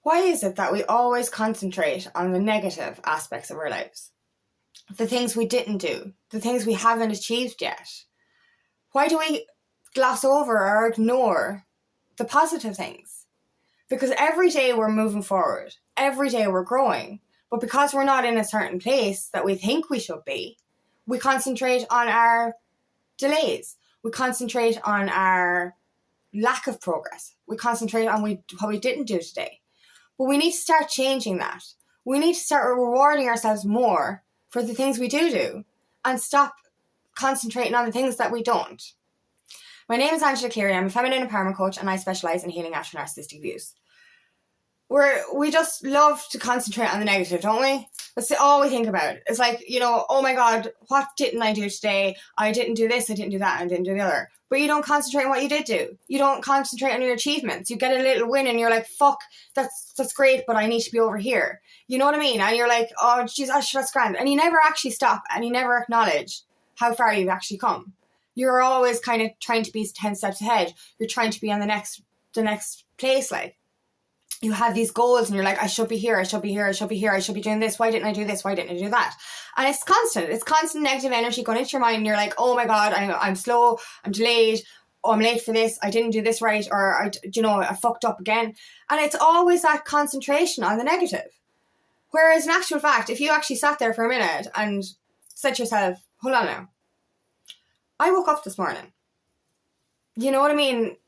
Why is it that we always concentrate on the negative aspects of our lives? The things we didn't do, the things we haven't achieved yet. Why do we gloss over or ignore the positive things? Because every day we're moving forward, every day we're growing, but because we're not in a certain place that we think we should be, we concentrate on our delays. We concentrate on our lack of progress. We concentrate on what we didn't do today. But we need to start changing that. We need to start rewarding ourselves more for the things we do and stop concentrating on the things that we don't. My name is Angela Cleary. I'm a feminine empowerment coach and I specialise in healing after narcissistic abuse. We just love to concentrate on the negative, don't we? That's all we think about. It's like, oh my God, what didn't I do today? I didn't do this, I didn't do that, I didn't do the other. But you don't concentrate on what you did do. You don't concentrate on your achievements. You get a little win and you're like, fuck, that's great, but I need to be over here. You know what I mean? And you're like, oh, geez, that's grand. And you never actually stop and you never acknowledge how far you've actually come. You're always kind of trying to be 10 steps ahead. You're trying to be on the next place, like. You have these goals and you're like, I should be here, I should be here, I should be here, I should be doing this. Why didn't I do this? Why didn't I do that? And it's constant negative energy going into your mind. And you're like, oh my God, I'm slow, I'm delayed, oh, I'm late for this, I didn't do this right, or I fucked up again. And it's always that concentration on the negative. Whereas in actual fact, if you actually sat there for a minute and said to yourself, hold on now, I woke up this morning. You know what I mean?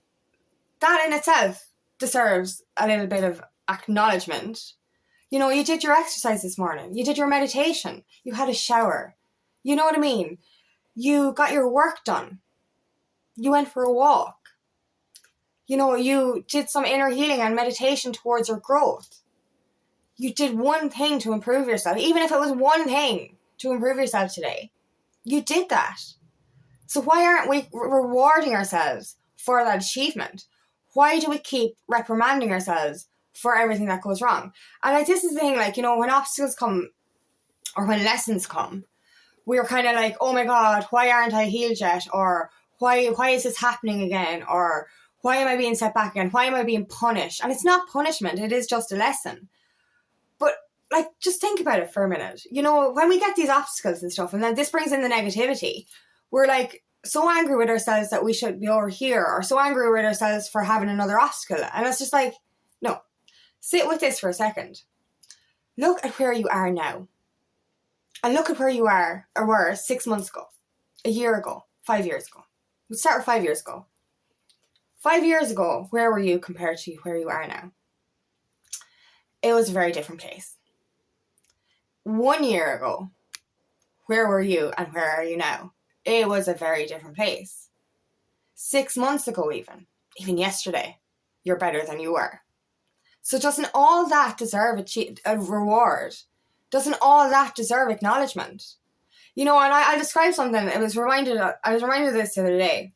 That in itself deserves a little bit of acknowledgement. You did your exercise this morning. You did your meditation. You had a shower. You know what I mean? You got your work done. You went for a walk. You did some inner healing and meditation towards your growth. You did one thing to improve yourself. Even if it was one thing to improve yourself today, you did that. So why aren't we rewarding ourselves for that achievement? Why do we keep reprimanding ourselves for everything that goes wrong? And this is the thing, when obstacles come or when lessons come, we're kind of like, oh my God, why aren't I healed yet? Or why is this happening again? Or why am I being set back again? Why am I being punished? And it's not punishment, it is just a lesson. But just think about it for a minute. When we get these obstacles and stuff, and then this brings in the negativity, we're like, so angry with ourselves that we should be over here, or so angry with ourselves for having another obstacle. And it's just like, no, sit with this for a second. Look at where you are now. And look at where you are or were 6 months ago, a year ago, 5 years ago. Let's start with 5 years ago. 5 years ago, where were you compared to where you are now? It was a very different place. 1 year ago, where were you and where are you now? It was a very different place. 6 months ago even yesterday, you're better than you were. So doesn't all that deserve a reward? Doesn't all that deserve acknowledgement? And I'll describe something. I was reminded of this the other day.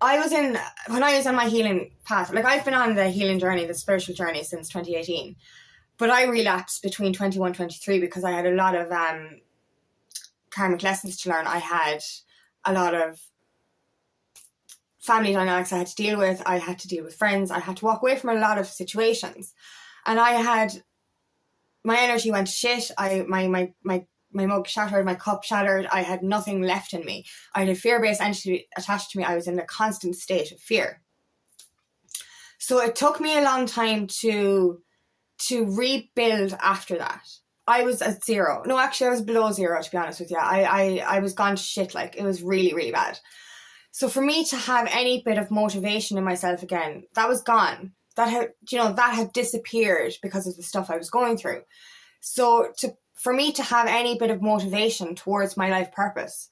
When I was on my healing path, I've been on the healing journey, the spiritual journey since 2018, but I relapsed between 21, 23 because I had a lot of karmic lessons to learn. I had a lot of family dynamics I had to deal with. I had to deal with friends. I had to walk away from a lot of situations. And my energy went to shit. My mug shattered, my cup shattered. I had nothing left in me. I had a fear-based entity attached to me. I was in a constant state of fear. So it took me a long time to rebuild after that. I was at zero. No, actually, I was below zero, to be honest with you. I was gone to shit. It was really, really bad. So for me to have any bit of motivation in myself again, that was gone. That had disappeared because of the stuff I was going through. So for me to have any bit of motivation towards my life purpose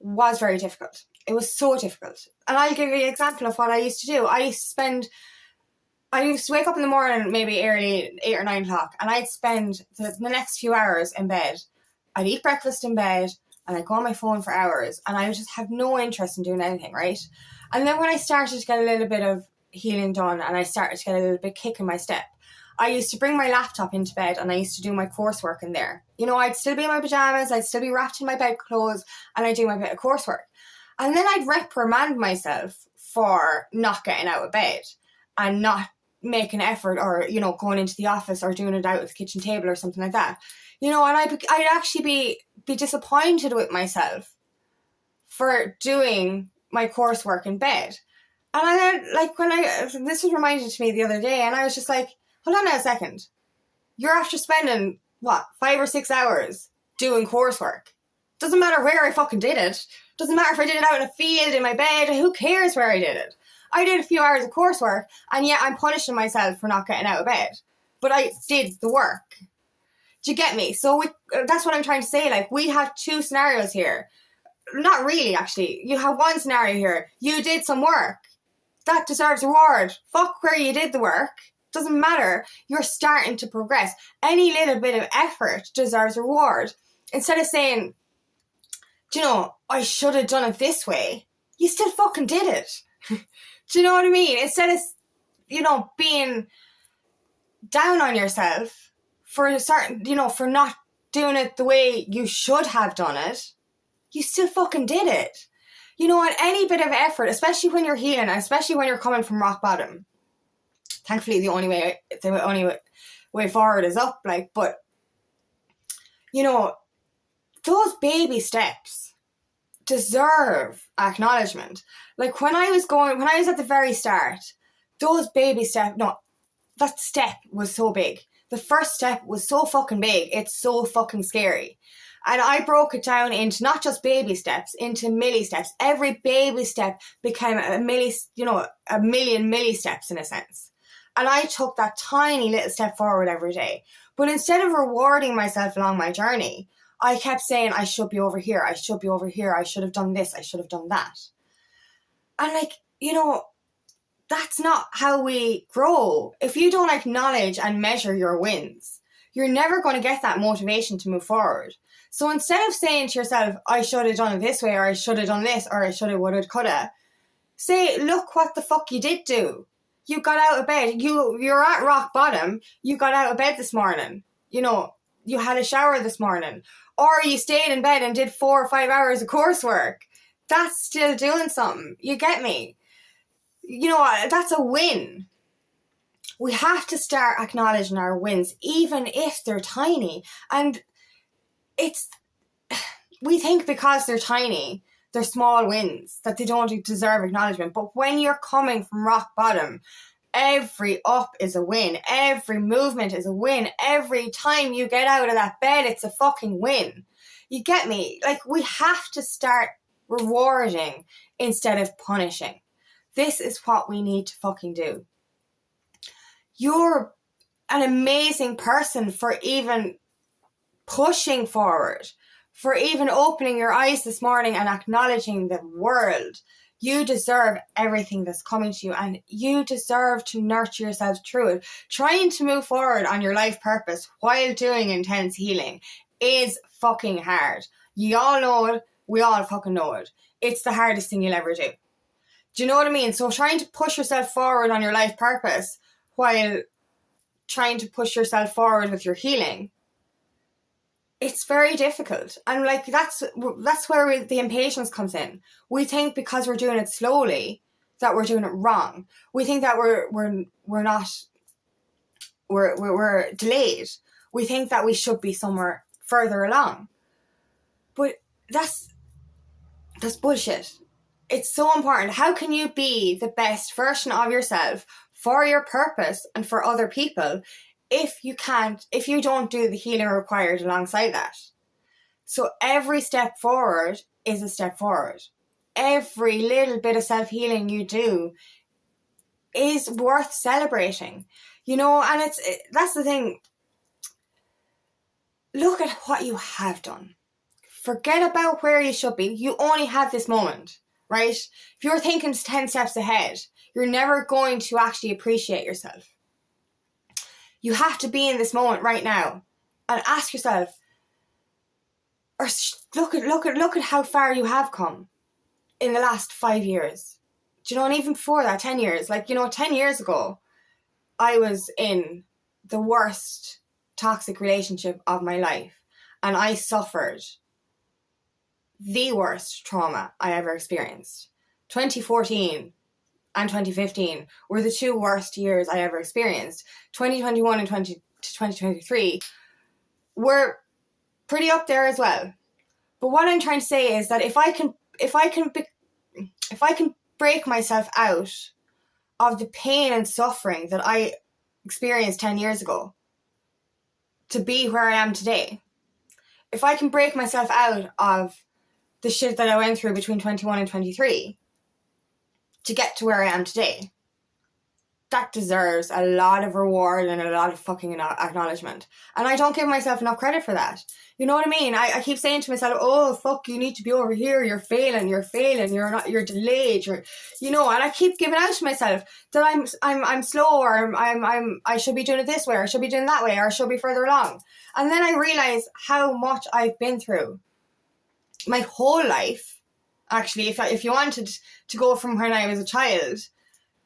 was very difficult. It was so difficult. And I'll give you an example of what I used to do. I used to wake up in the morning, maybe early, 8 or 9 o'clock, and I'd spend the next few hours in bed. I'd eat breakfast in bed, and I'd go on my phone for hours, and I would just have no interest in doing anything, right? And then when I started to get a little bit of healing done, and I started to get a little bit kick in my step, I used to bring my laptop into bed, and I used to do my coursework in there. I'd still be in my pajamas, I'd still be wrapped in my bedclothes, and I'd do my bit of coursework. And then I'd reprimand myself for not getting out of bed and not make an effort, or, you know, going into the office or doing it out at the kitchen table or something like that. You know, and I'd actually be disappointed with myself for doing my coursework in bed. And this was reminded to me the other day, and I was just like, hold on now a second. You're after spending, 5 or 6 hours doing coursework. Doesn't matter where I fucking did it. Doesn't matter if I did it out in a field, in my bed. Who cares where I did it? I did a few hours of coursework, and yet I'm punishing myself for not getting out of bed. But I did the work. Do you get me? So that's what I'm trying to say. Like, we have two scenarios here. Not really, actually. You have one scenario here. You did some work. That deserves reward. Fuck where you did the work. Doesn't matter. You're starting to progress. Any little bit of effort deserves reward. Instead of saying, do you know, I should have done it this way, you still fucking did it. Do you know what I mean? Instead of, you know, being down on yourself for for not doing it the way you should have done it, you still fucking did it. You know, and any bit of effort, especially when you're healing, especially when you're coming from rock bottom. Thankfully, the only way forward is up. But you know, those baby steps deserve acknowledgement. Like, when I was at the very start, those baby steps. No, that step was so big. The first step was so fucking big. It's so fucking scary. And I broke it down into not just baby steps, into milli steps. Every baby step became a million milli steps in a sense. And I took that tiny little step forward every day. But instead of rewarding myself along my journey, I kept saying, I should be over here. I should be over here. I should have done this. I should have done that. And that's not how we grow. If you don't acknowledge and measure your wins, you're never going to get that motivation to move forward. So instead of saying to yourself, I should have done it this way, or I should have done this, or I should have, would have, could have, say, look what the fuck you did do. You got out of bed. You're at rock bottom. You got out of bed this morning. You know, you had a shower this morning. Or you stayed in bed and did 4 or 5 hours of coursework. That's still doing something. You get me? You know, that's a win. We have to start acknowledging our wins, even if they're tiny. And we think because they're tiny, they're small wins, that they don't deserve acknowledgement. But when you're coming from rock bottom, every up is a win. Every movement is a win. Every time you get out of that bed, it's a fucking win. You get me? Like, we have to start rewarding instead of punishing. This is what we need to fucking do. You're an amazing person for even pushing forward, for even opening your eyes this morning and acknowledging the world. You deserve everything that's coming to you, and you deserve to nurture yourself through it. Trying to move forward on your life purpose while doing intense healing is fucking hard. You all know it. We all fucking know it. It's the hardest thing you'll ever do. Do you know what I mean? So trying to push yourself forward on your life purpose while trying to push yourself forward with your healing, it's very difficult. And that's where the impatience comes in. We think because we're doing it slowly that we're doing it wrong. We think that we're delayed. We think that we should be somewhere further along. But that's bullshit. It's so important. How can you be the best version of yourself for your purpose and for other people if you don't do the healing required alongside that? So every step forward is a step forward. Every little bit of self-healing you do is worth celebrating. You know, and that's the thing. Look at what you have done. Forget about where you should be. You only have this moment, right? If you're thinking 10 steps ahead, you're never going to actually appreciate yourself. You have to be in this moment right now and ask yourself, or look at how far you have come in the last 5 years. Do you know, and even before that, 10 years. 10 years ago, I was in the worst toxic relationship of my life, and I suffered the worst trauma I ever experienced. 2014, and 2015 were the 2 worst years I ever experienced. 2021 and 2023 were pretty up there as well. But what I'm trying to say is that if I can break myself out of the pain and suffering that I experienced 10 years ago to be where I am today, if I can break myself out of the shit that I went through between 21 and 23 to get to where I am today, that deserves a lot of reward and a lot of fucking acknowledgement. And I don't give myself enough credit for that. You know what I mean? I keep saying to myself, oh, fuck, you need to be over here. You're failing, you're delayed, and I keep giving out to myself that I'm slow, or I should be doing it this way, or I should be doing that way, or I should be further along. And then I realize how much I've been through my whole life. Actually, if you wanted to go from when I was a child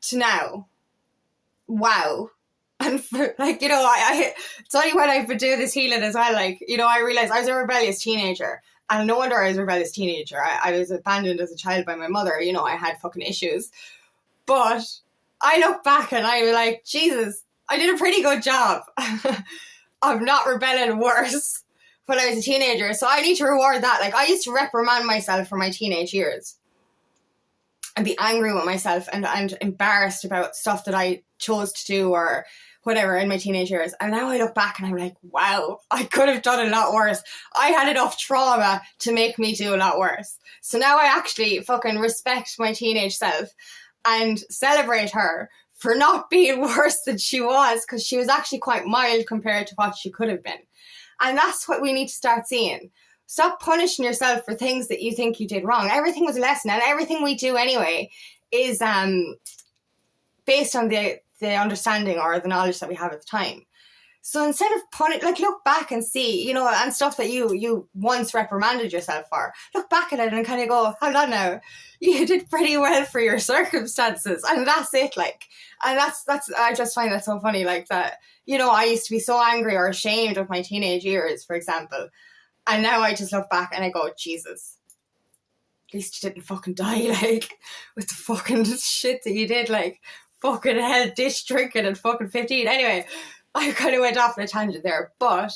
to now, wow. And it's only when I've been doing this healing as well, I realised I was a rebellious teenager. And no wonder I was a rebellious teenager. I was abandoned as a child by my mother. I had fucking issues. But I look back and I'm like, Jesus, I did a pretty good job of not rebelling worse when I was a teenager. So I need to reward that. I used to reprimand myself for my teenage years and be angry with myself and embarrassed about stuff that I chose to do or whatever in my teenage years. And now I look back and I'm like, wow, I could have done a lot worse. I had enough trauma to make me do a lot worse. So now I actually fucking respect my teenage self and celebrate her for not being worse than she was, because she was actually quite mild compared to what she could have been. And that's what we need to start seeing. Stop punishing yourself for things that you think you did wrong. Everything was a lesson, and everything we do anyway is based on the understanding or the knowledge that we have at the time. So instead of look back and see, and stuff that you once reprimanded yourself for, look back at it and kind of go, hold on now, you did pretty well for your circumstances, and that's it. And that's I just find that so funny, that, I used to be so angry or ashamed of my teenage years, for example. And now I just look back and I go, Jesus, at least you didn't fucking die, with the fucking shit that you did, fucking hell, dish drinking at fucking 15. Anyway, I kind of went off on a tangent there, but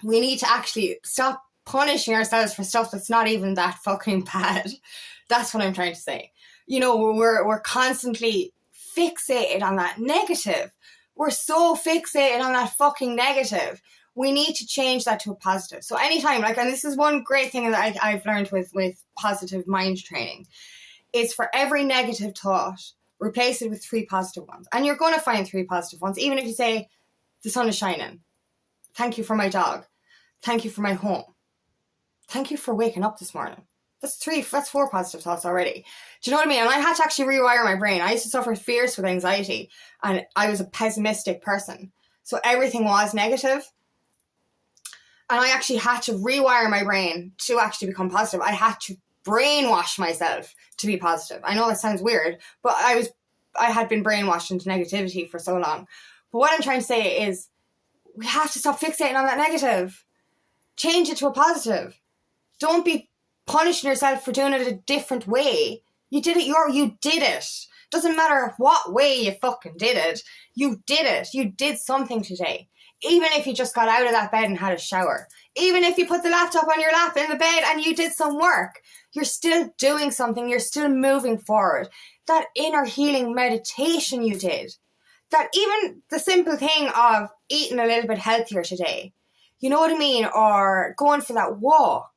we need to actually stop punishing ourselves for stuff that's not even that fucking bad. That's what I'm trying to say. We're constantly fixated on that negative. We're so fixated on that fucking negative. We need to change that to a positive. So anytime, and this is one great thing that I've learned with positive mind training, is for every negative thought, replace it with 3 positive ones. And you're going to find 3 positive ones, even if you say, the sun is shining. Thank you for my dog. Thank you for my home. Thank you for waking up this morning. That's 4 positive thoughts already. Do you know what I mean? And I had to actually rewire my brain. I used to suffer fierce with anxiety, and I was a pessimistic person. So everything was negative. And I actually had to rewire my brain to actually become positive. I had to brainwash myself to be positive. I know that sounds weird, but I had been brainwashed into negativity for so long. But what I'm trying to say is we have to stop fixating on that negative. Change it to a positive. Don't be punishing yourself for doing it a different way. You did it. You did it. Doesn't matter what way you fucking did it. You did it. You did something today. Even if you just got out of that bed and had a shower. Even if you put the laptop on your lap in the bed and you did some work. You're still doing something. You're still moving forward. That inner healing meditation you did. That even the simple thing of eating a little bit healthier today. You know what I mean? Or going for that walk.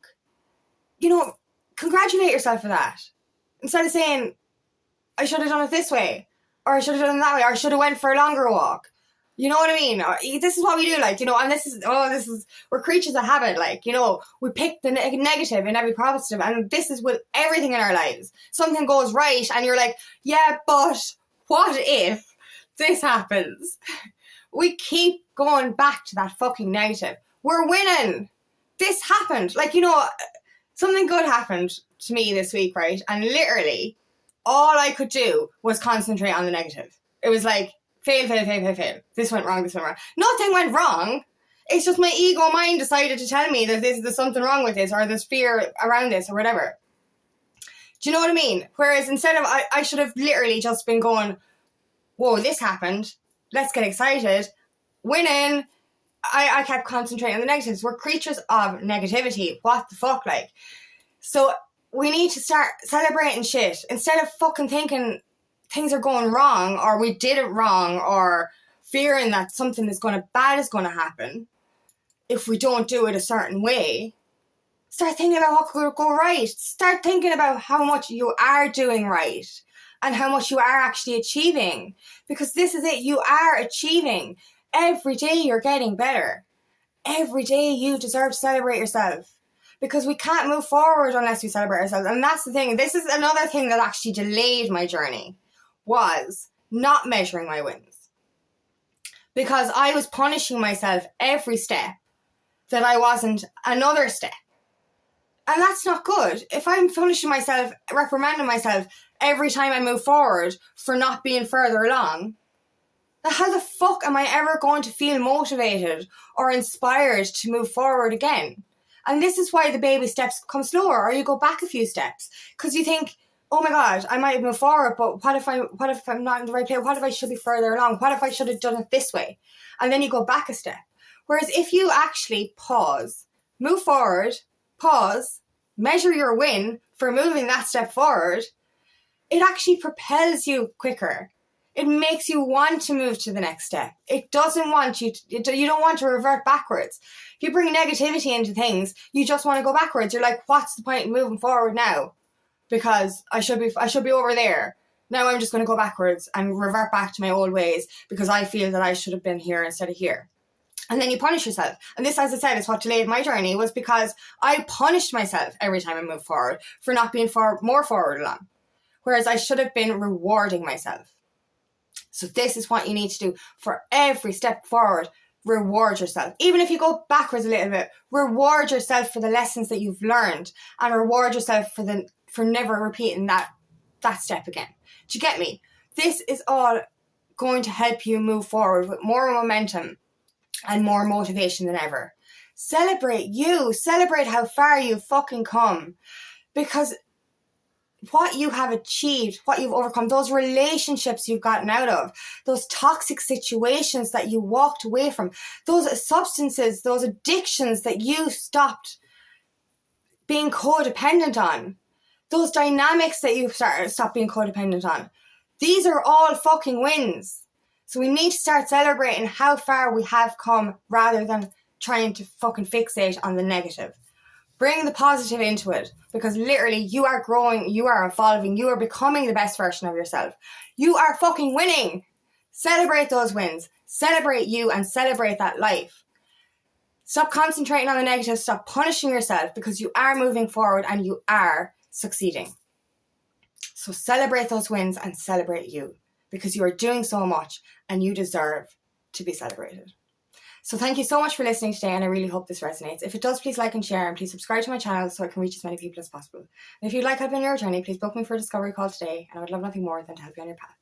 Congratulate yourself for that. Instead of saying, I should have done it this way. Or I should have done it that way. Or I should have went for a longer walk. You know what I mean? This is what we do, and this is, we're creatures of habit, we pick the negative in every positive, and this is with everything in our lives. Something goes right, and you're like, yeah, but what if this happens? We keep going back to that fucking negative. We're winning. This happened. Something good happened to me this week, right? And literally, all I could do was concentrate on the negative. It was like, fail. This went wrong. Nothing went wrong. It's just my ego mind decided to tell me that there's something wrong with this, or there's fear around this, or whatever. Do you know what I mean? Whereas instead of, I should have literally just been going, whoa, this happened. Let's get excited. Winning. I kept concentrating on the negatives. We're creatures of negativity. What the fuck, like? So we need to start celebrating shit. Instead of fucking thinking things are going wrong, or we did it wrong, or fearing that something bad is going to happen if we don't do it a certain way. Start thinking about what could go right. Start thinking about how much you are doing right and how much you are actually achieving. Because this is it. You are achieving. Every day you're getting better. Every day you deserve to celebrate yourself. Because we can't move forward unless we celebrate ourselves. And that's the thing. This is another thing that actually delayed my journey, was not measuring my wins. Because I was punishing myself every step that I wasn't another step. And that's not good. If I'm punishing myself, reprimanding myself every time I move forward for not being further along, how the fuck am I ever going to feel motivated or inspired to move forward again? And this is why the baby steps come slower, or you go back a few steps. Because you think, oh my God, I might move forward, but what if I'm not in the right place? What if I should be further along? What if I should have done it this way? And then you go back a step. Whereas if you actually pause, move forward, pause, measure your win for moving that step forward, it actually propels you quicker. It makes you want to move to the next step. It doesn't want you to, you don't want to revert backwards. If you bring negativity into things, you just want to go backwards. You're like, what's the point in moving forward now? Because I should be over there. Now I'm just going to go backwards and revert back to my old ways because I feel that I should have been here instead of here. And then you punish yourself. And this, as I said, is what delayed my journey, was because I punished myself every time I moved forward for not being more forward along. Whereas I should have been rewarding myself. So this is what you need to do for every step forward. Reward yourself. Even if you go backwards a little bit, reward yourself for the lessons that you've learned, and reward yourself for never repeating that step again. Do you get me? This is all going to help you move forward with more momentum and more motivation than ever. Celebrate you. Celebrate how far you've fucking come. Because what you have achieved, what you've overcome, those relationships you've gotten out of, those toxic situations that you walked away from, those substances, those addictions that you stopped being codependent on, those dynamics that you stopped being codependent on. These are all fucking wins. So we need to start celebrating how far we have come rather than trying to fucking fixate on the negative. Bring the positive into it, because literally you are growing, you are evolving, you are becoming the best version of yourself. You are fucking winning. Celebrate those wins. Celebrate you and celebrate that life. Stop concentrating on the negative. Stop punishing yourself, because you are moving forward and you are succeeding. So celebrate those wins and celebrate you, because you are doing so much and you deserve to be celebrated. So thank you so much for listening today, and I really hope this resonates. If it does, please like and share, and please subscribe to my channel so I can reach as many people as possible. And if you'd like help on your journey, please book me for a discovery call today, and I would love nothing more than to help you on your path.